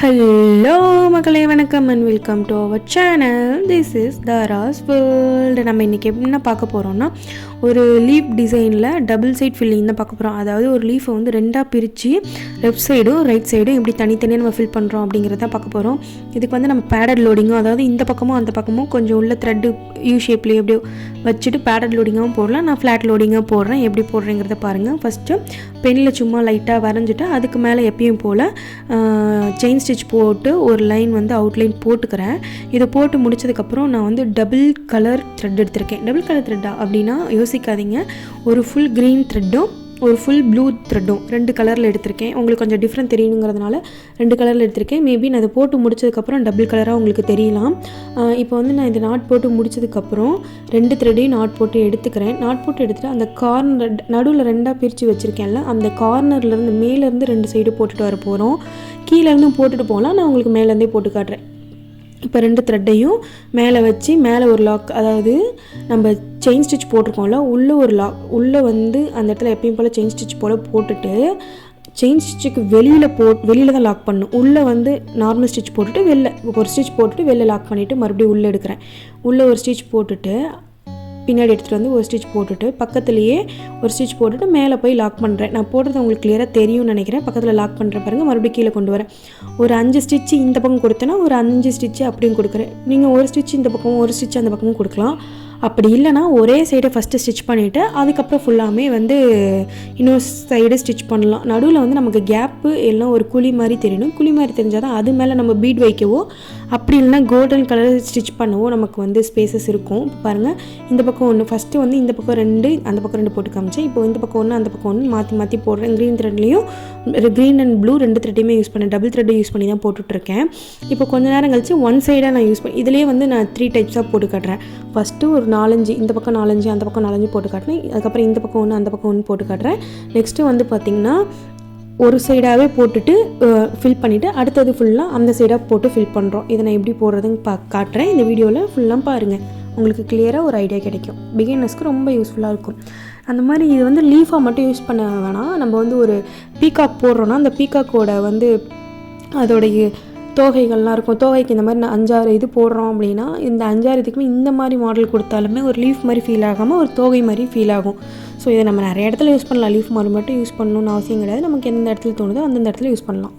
Hello மக்களே, வணக்கம் and welcome to our channel. This is Thara's world. நம்ம இன்றைக்கி என்ன பார்க்க போகிறோம்னா, ஒரு லீஃப் டிசைனில் டபுள் சைட் ஃபில்லிங் தான் பார்க்க போகிறோம். அதாவது ஒரு லீஃபை வந்து ரெண்டாக பிரித்து லெஃப்ட் சைடும் ரைட் சைடும் எப்படி தனித்தனியாக நம்ம ஃபில் பண்ணுறோம் அப்படிங்கிறத பார்க்க போகிறோம். இதுக்கு வந்து நம்ம பேடட் லோடிங்கும், அதாவது இந்த பக்கமும் அந்த பக்கமும் கொஞ்சம் உள்ள த்ரெட்டு யூ ஷேப்லேயே எப்படியோ வச்சுட்டு பேடட் லோடிங்காகவும் போடலாம். நான் ஃப்ளாட் லோடிங்காக போடுறேன். எப்படி போடுறேங்கிறத பாருங்கள். ஃபஸ்ட்டு பென்னில் சும்மா லைட்டாக வரைஞ்சிட்டு அதுக்கு மேலே எப்பயும் போல் செயின் ஸ்டிச் போட்டு ஒரு லைன் வந்து அவுட்லைன் போட்டுக்கிறேன். இதை போட்டு முடிச்சதுக்கப்புறம் நான் வந்து டபுள் கலர் த்ரெட் எடுத்திருக்கேன். டபுள் கலர் த்ரெட்டா அப்படின்னா யோசிக்காதீங்க. ஒரு ஃபுல் க்ரீன் த்ரெட்டும் ஒரு ஃபுல் ப்ளூ த்ரெட்டும் 2 கலரில் எடுத்திருக்கேன். உங்களுக்கு கொஞ்சம் டிஃப்ரெண்ட் தெரியணுங்கிறதுனால 2 கலரில் எடுத்திருக்கேன். மேபி நான் இதை போட்டு முடிச்சதுக்கப்புறம் டபுள் கலராக உங்களுக்கு தெரியலாம். இப்போ வந்து நான் இந்த நாட் போட்டு முடிச்சதுக்கப்புறம் 2 த்ரெட்டையும் நாட் போட்டு எடுத்துக்கிறேன். நாட் போட்டு எடுத்துகிட்டு அந்த கார்னர் நடுவில் 2ஆக பிரித்து வச்சுருக்கேன்ல, அந்த கார்னர்லேருந்து மேலேருந்து 2 சைடு போட்டுட்டு வர போகிறோம். கீழேருந்து போட்டுட்டு போகலாம். நான் உங்களுக்கு மேலேருந்தே போட்டு காட்டுறேன். இப்போ 2 த்ரெட்டையும் மேலே வச்சு மேலே ஒரு லாக், அதாவது நம்ம செயின் ஸ்டிச் போட்டிருக்கோம்ல, உள்ளே ஒரு லாக், உள்ளே வந்து அந்த இடத்துல எப்பயும் போல் செயின் ஸ்டிச் போல் போட்டுட்டு செயின் ஸ்டிச்சுக்கு வெளியில் தான் லாக் பண்ணணும். உள்ளே வந்து நார்மல் ஸ்டிச் போட்டுட்டு வெளில ஒரு ஸ்டிச் போட்டுட்டு வெளில லாக் பண்ணிவிட்டு மறுபடியும் உள்ளே எடுக்கிறேன். உள்ளே ஒரு ஸ்டிச் போட்டுட்டு பின்னாடி எடுத்துகிட்டு வந்து ஒரு ஸ்டிச் போட்டுட்டு பக்கத்துலேயே ஒரு ஸ்டிச் போட்டுட்டு மேலே போய் லாக் பண்ணுறேன். நான் போடுறது உங்களுக்கு கிளியராக தெரியும்னு நினைக்கிறேன். பக்கத்தில் லாக் பண்ணுறேன் பாருங்கள். மறுபடியும் கீழே கொண்டு வரேன். ஒரு 5 ஸ்டிச்சு இந்த பக்கம் கொடுத்தேன்னா ஒரு 5 ஸ்டிச்சு அப்படியும் கொடுக்குறேன். நீங்கள் ஒரு ஸ்டிச் இந்த பக்கமும் ஒரு ஸ்டிச் அந்த பக்கமும் கொடுக்கலாம். அப்படி இல்லைனா ஒரே சைடை ஃபஸ்ட்டு ஸ்டிச் பண்ணிவிட்டு அதுக்கப்புறம் ஃபுல்லாமே வந்து இன்னொரு சைடு ஸ்டிச் பண்ணலாம். நடுவில் வந்து நமக்கு கேப்பு எல்லாம் ஒரு குழி மாதிரி தெரியணும். குழி மாதிரி தெரிஞ்சால் தான் அது மேலே நம்ம பீட் வைக்கவோ அப்படி இல்லைனா கோல்டன் கலர் ஸ்டிச் பண்ணவோ நமக்கு வந்து ஸ்பேசஸ் இருக்கும். பாருங்கள், இந்த பக்கம் ஒன்று ஃபஸ்ட்டு வந்து இந்த பக்கம் 2 அந்த பக்கம் 2 போட்டு காமிச்சேன். இப்போ இந்த பக்கம் ஒன்று அந்த பக்கம் ஒன்று மாற்றி மாற்றி போடுறேன். க்ரீன் த்ரெட்லேயும் க்ரீன் அண்ட் ப்ளூ 2 த்ரெட்டையுமே யூஸ் பண்ணேன். டபுள் த்ரெட்டை யூஸ் பண்ணி தான் போட்டுட்ருக்கேன். இப்போ கொஞ்சம் நேரம் கழிச்சு ஒன் சைடாக நான் யூஸ் பண்ணி இதிலே வந்து நான் 3 டைப்ஸாக போட்டு காட்டுறேன். ஃபஸ்ட்டு ஒரு 4-5 இந்த பக்கம் 4-5 அந்த பக்கம் 4-5 போட்டு காட்டுறேன். அதுக்கப்புறம் இந்த பக்கம் ஒன்று அந்த பக்கம் ஒன்று போட்டு காட்டுறேன். நெக்ஸ்ட்டு வந்து பார்த்திங்கன்னா ஒரு சைடாகவே போட்டுட்டு ஃபில் பண்ணிவிட்டு அடுத்தது ஃபுல்லாக அந்த சைடாக போட்டு ஃபில் பண்ணுறோம். இதை நான் எப்படி போடுறதுன்னு காட்டுறேன். இந்த வீடியோவில் ஃபுல்லாக பாருங்கள். உங்களுக்கு கிளியராக ஒரு ஐடியா கிடைக்கும். பிகினர்ஸ்க்கு ரொம்ப யூஸ்ஃபுல்லாக இருக்கும். அந்த மாதிரி இது வந்து லீஃபாக மட்டும் யூஸ் பண்ண வேணாம். நம்ம வந்து ஒரு பீகாக் போடுறோன்னா அந்த பீகாக்கோட வந்து அதோடைய தோகைகள்லாம் இருக்கும். தோகைக்கு இந்த மாதிரி 5-6 இது போடுறோம் அப்படின்னா இந்த 5-6 இதுக்குமே இந்த மாதிரி மாடல் கொடுத்தாலுமே ஒரு லீஃப் மாதிரி ஃபீல் ஆகாமல் ஒரு தோகை மாதிரி ஃபீல் ஆகும். ஸோ இதை நம்ம நிறைய இடத்துல யூஸ் பண்ணலாம். லீஃப் மாதிரி மட்டும் யூஸ் பண்ணணும்னு அவசியம் கிடையாது. நமக்கு எந்த இடத்துல தோணுதோ அந்தந்த இடத்துல யூஸ் பண்ணலாம்.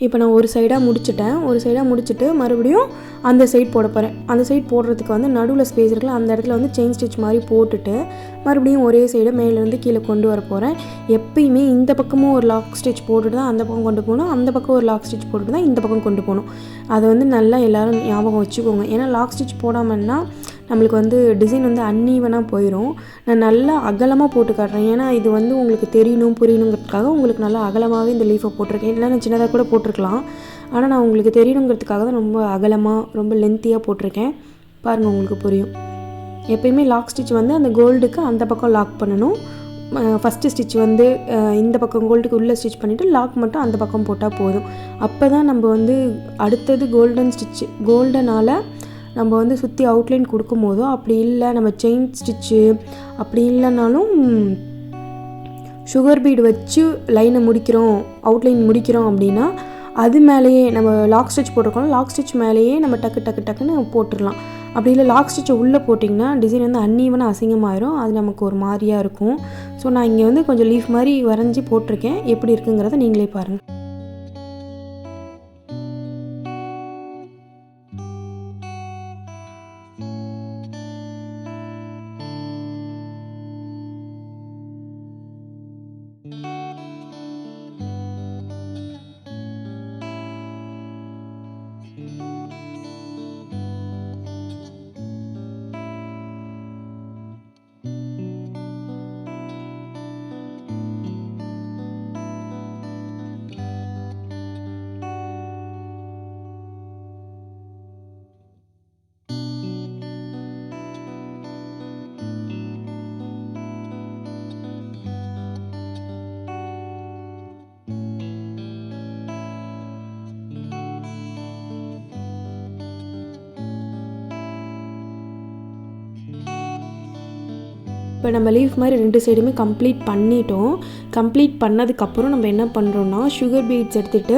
இப்போ நான் ஒரு சைடாக முடிச்சுட்டேன். ஒரு சைடாக முடிச்சுட்டு மறுபடியும் அந்த சைட் போட போகிறேன். அந்த சைட் போடுறதுக்கு வந்து நடுவில் ஸ்பேஸ் இருக்குல்ல, அந்த இடத்துல வந்து செயின் ஸ்டிச் மாதிரி போட்டுட்டு மறுபடியும் ஒரே சைடை மேலேருந்து கீழே கொண்டு வர போகிறேன். எப்பயுமே இந்த பக்கமும் ஒரு லாக் ஸ்டிச் போட்டுட்டு தான் அந்த பக்கம் கொண்டு போகணும். அந்த பக்கம் ஒரு லாக் ஸ்டிச் போட்டுட்டு தான் இந்த பக்கம் கொண்டு போகணும். அதை வந்து நல்லா எல்லோரும் ஞாபகம் வச்சுக்கோங்க. ஏன்னா லாக் ஸ்டிச் போடாமல்னா நம்மளுக்கு வந்து டிசைன் வந்து அன்ஈவனாக போயிடும். நான் நல்லா அகலமாக போட்டு காட்டுறேன். ஏன்னா இது வந்து உங்களுக்கு தெரியணும் புரியணுங்கிறதுக்காக உங்களுக்கு நல்லா அகலமாகவே இந்த லீஃபை போட்டிருக்கேன். இல்லை நான் சின்னதாக கூட போட்டிருக்கலாம். ஆனால் நான் உங்களுக்கு தெரியணுங்கிறதுக்காக தான் ரொம்ப அகலமாக ரொம்ப லென்த்தியாக போட்டிருக்கேன். பாருங்கள், உங்களுக்கு புரியும். எப்பயுமே லாக் ஸ்டிச் வந்து அந்த கோல்டுக்கு அந்த பக்கம் லாக் பண்ணணும். ஃபஸ்ட்டு ஸ்டிச் வந்து இந்த பக்கம் கோல்டுக்கு உள்ளே ஸ்டிச் பண்ணிவிட்டு லாக் மட்டும் அந்த பக்கம் போட்டால் போதும். அப்போ தான் நம்ம வந்து அடுத்தது கோல்டன் ஸ்டிச்சு கோல்டனால் நம்ம வந்து சுற்றி அவுட்லைன் கொடுக்கும் போதோ, அப்படி இல்லை நம்ம செயின் ஸ்டிச்சு அப்படி இல்லைனாலும் சுகர் பீடு வச்சு லைனை முடிக்கிறோம், அவுட்லைன் முடிக்கிறோம் அப்படின்னா அது மேலேயே நம்ம லாக் ஸ்டிச் போட்டிருக்கோம், லாக் ஸ்டிச் மேலேயே நம்ம டக்குன்னு போட்டுடலாம். அப்படி இல்லை லாக் ஸ்டிச்சை உள்ளே போட்டிங்கன்னா டிசைன் வந்து அன்னீவனாக அசிங்கமாயிரும், அது நமக்கு ஒரு மாதிரியாக இருக்கும். ஸோ நான் இங்கே வந்து கொஞ்சம் லீஃப் மாதிரி வரைஞ்சி போட்டிருக்கேன், எப்படி இருக்குங்கிறத நீங்களே பாருங்கள். இப்போ நம்ம லீஃப் மாதிரி 2 சைடுமே கம்ப்ளீட் பண்ணிட்டோம். கம்ப்ளீட் பண்ணதுக்கப்புறம் நம்ம என்ன பண்ணுறோன்னா, சுகர் பீட்ஸ் எடுத்துகிட்டு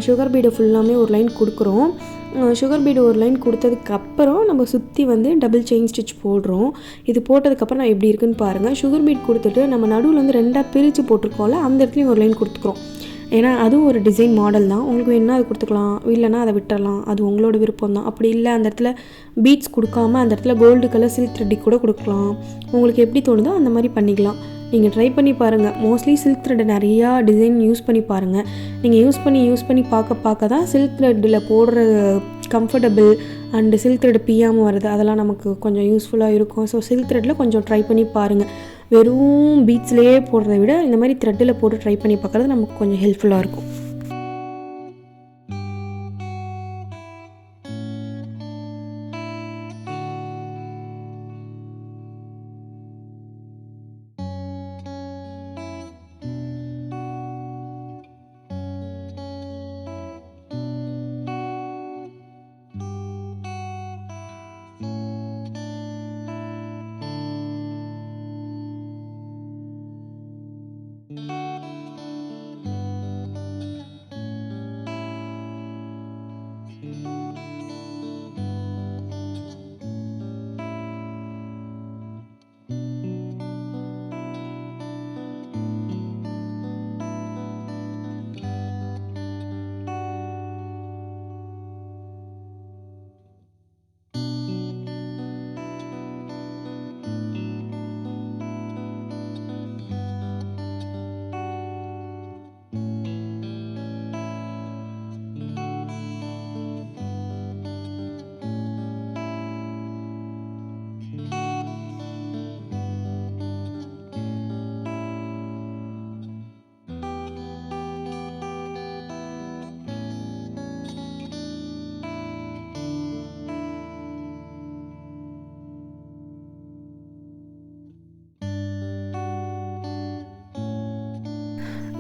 சுகர் பீடை ஃபுல்லாமே ஒரு லைன் கொடுக்குறோம். சுகர் பீடு ஒரு லைன் கொடுத்ததுக்கப்புறம் நம்ம சுற்றி வந்து டபுள் செயின் ஸ்டிச் போடுறோம். இது போட்டதுக்கப்புறம் நான் எப்படி இருக்குன்னு பாருங்கள். சுகர் பீட் கொடுத்துட்டு நம்ம நடுவில் வந்து 2ஆக பிரித்து போட்டிருக்கோம்ல, அந்த இடத்துலையும் ஒரு லைன் கொடுத்துக்குறோம். ஏன்னா அதுவும் ஒரு டிசைன் மாடல் தான், உங்களுக்கு வேணுன்னா அது கொடுத்துக்கலாம், இல்லைனா அதை விட்டுறலாம், அது உங்களோட விருப்பம் தான். அப்படி இல்லை அந்த இடத்துல பீட்ஸ் கொடுக்காமல் அந்த இடத்துல கோல்டு கலர் சில்க் த்ரெட்டி கூட கொடுக்கலாம், உங்களுக்கு எப்படி தோணுதோ அந்த மாதிரி பண்ணிக்கலாம். நீங்கள் ட்ரை பண்ணி பாருங்கள். மோஸ்ட்லி சில்க் த்ரெட்டை நிறையா டிசைன் யூஸ் பண்ணி பாருங்கள். நீங்கள் யூஸ் பண்ணி பார்க்க தான் சில்க் த்ரெட்டில் போடுற கம்ஃபர்டபுள் அண்டு சில்க் த்ரெட் பியாமல் வருது, அதெல்லாம் நமக்கு கொஞ்சம் யூஸ்ஃபுல்லாக இருக்கும். ஸோ சில்க் த்ரெட்டில் கொஞ்சம் ட்ரை பண்ணி பாருங்கள். வெறும் பீட்ஸ்லேயே போடுறத விட இந்த மாதிரி த்ரெட்டில் போட்டு ட்ரை பண்ணி பார்க்குறது நமக்கு கொஞ்சம் ஹெல்ப்ஃபுல்லாக இருக்கும்.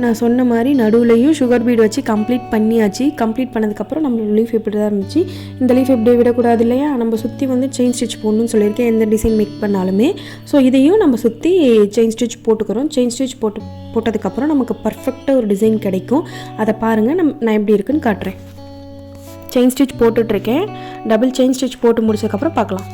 நான் சொன்ன மாதிரி நடுவுலையும் சுகர் பீட் வச்சு கம்ப்ளீட் பண்ணியாச்சு. கம்ப்ளீட் பண்ணதுக்கப்புறம் நம்மளோட லீஃப் இப்படி தான் இருந்துச்சு. இந்த லீஃப் இப்படியே விடக்கூடாது இல்லையா, நம்ம சுற்றி வந்து செயின் ஸ்டிச் போடணும்னு சொல்லியிருக்கேன் எந்த டிசைன் மேக் பண்ணாலுமே. ஸோ இதையும் நம்ம சுற்றி செயின் ஸ்டிச் போட்டுக்கிறோம். செயின் ஸ்டிச் போட்டதுக்கப்புறம் நமக்கு பர்ஃபெக்டாக ஒரு டிசைன் கிடைக்கும். அதை பாருங்கள், நான் எப்படி இருக்குன்னு காட்டுறேன். செயின் ஸ்டிச் போட்டுட்ருக்கேன். டபுள் செயின் ஸ்டிச் போட்டு முடிச்சதுக்கப்புறம் பார்க்கலாம்.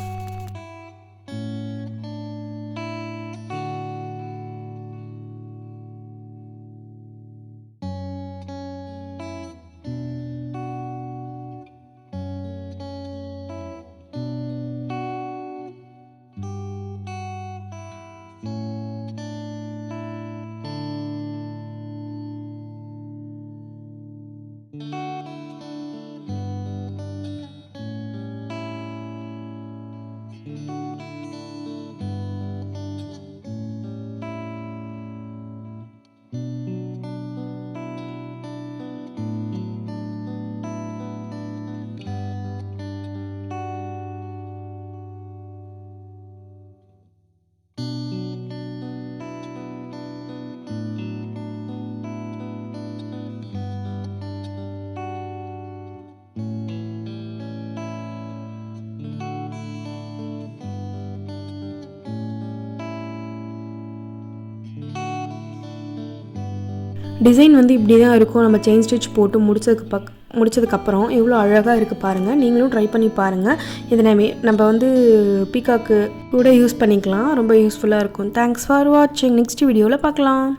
டிசைன் வந்து இப்படி தான் இருக்கும். நம்ம செயின் ஸ்டிச் போட்டு முடிச்சதுக்கப்புறம் எவ்வளோ அழகாக இருக்குது பாருங்கள். நீங்களும் ட்ரை பண்ணி பாருங்கள். இதை நம்ம வந்து பீகாக்கு கூட யூஸ் பண்ணிக்கலாம். ரொம்ப யூஸ்ஃபுல்லாக இருக்கும். தேங்க்ஸ் ஃபார் வாட்சிங். நெக்ஸ்ட் வீடியோவில் பார்க்கலாம்.